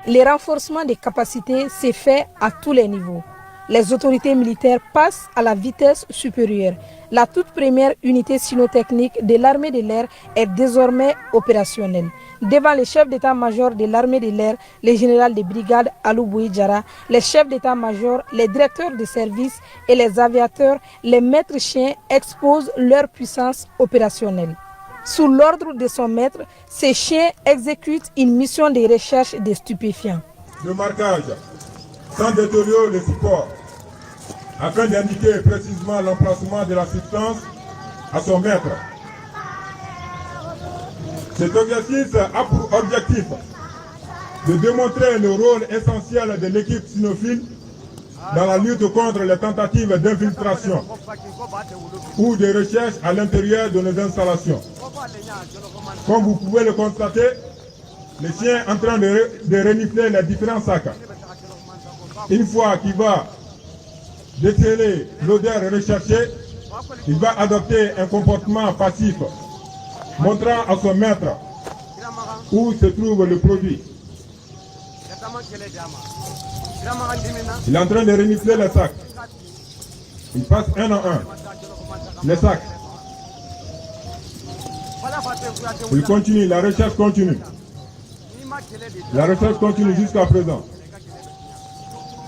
Le renforcement des capacités s'est fait à tous les niveaux. Les autorités militaires passent à la vitesse supérieure. La toute première unité cynotechnique de l'armée de l'air est désormais opérationnelle. Devant les chefs d'état-major de l'armée de l'air, les généraux de brigade Alou Bouidjara, les chefs d'état-major, les directeurs de services et les aviateurs, les maîtres chiens exposent leur puissance opérationnelle. Sous l'ordre de son maître, ces chiens exécutent une mission de recherche des stupéfiants. Le marquage sans détériorer le support afin d'indiquer précisément l'emplacement de la substance à son maître. Cet exercice a pour objectif de démontrer le rôle essentiel de l'équipe cynophile dans la lutte contre les tentatives d'infiltration ou de recherche à l'intérieur de nos installations. Comme vous pouvez le constater, les chiens en train de renifler les différents sacs. Une fois qu'il va déceler l'odeur recherchée, il va adopter un comportement passif, montrant à son maître où se trouve le produit. Il est en train de renifler les sacs. Il passe un en un les sacs. Il continue, la recherche continue. La recherche continue jusqu'à présent.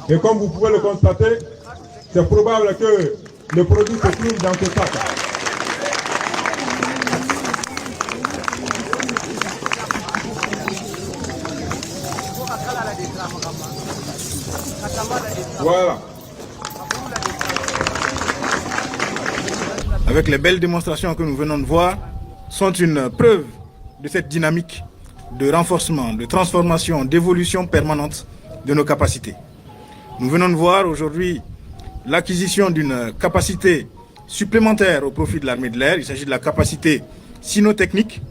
Et comme vous pouvez le constater, c'est probable que le produit se trouve dans ce sac. Voilà. Avec les belles démonstrations que nous venons de voir, sont une preuve de cette dynamique de renforcement, de transformation, d'évolution permanente de nos capacités. Nous venons de voir aujourd'hui l'acquisition d'une capacité supplémentaire au profit de l'armée de l'air. Il s'agit de la capacité cynotechnique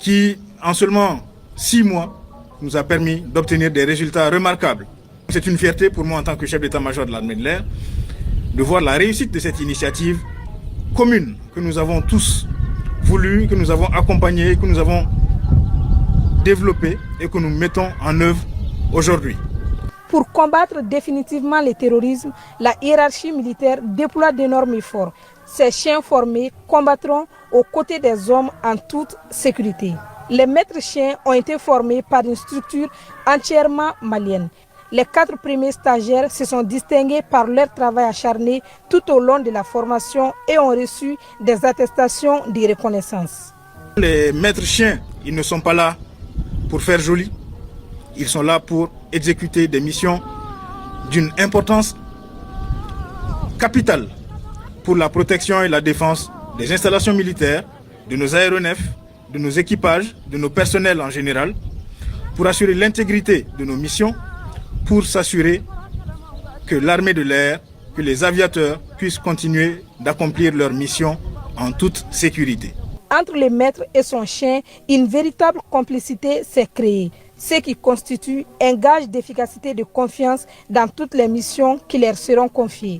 qui, en seulement 6 mois, nous a permis d'obtenir des résultats remarquables. C'est une fierté pour moi en tant que chef d'état-major de l'armée de l'air de voir la réussite de cette initiative commune que nous avons tous voulu, que nous avons accompagnée, que nous avons développée et que nous mettons en œuvre aujourd'hui. Pour combattre définitivement le terrorisme, la hiérarchie militaire déploie d'énormes efforts. Ces chiens formés combattront aux côtés des hommes en toute sécurité. Les maîtres chiens ont été formés par une structure entièrement malienne. Les 4 premiers stagiaires se sont distingués par leur travail acharné tout au long de la formation et ont reçu des attestations de reconnaissance. Les maîtres chiens, ils ne sont pas là pour faire joli. Ils sont là pour exécuter des missions d'une importance capitale pour la protection et la défense des installations militaires, de nos aéronefs, de nos équipages, de nos personnels en général, pour assurer l'intégrité de nos missions, pour s'assurer que l'armée de l'air, que les aviateurs puissent continuer d'accomplir leur mission en toute sécurité. Entre le maître et son chien, une véritable complicité s'est créée, ce qui constitue un gage d'efficacité et de confiance dans toutes les missions qui leur seront confiées.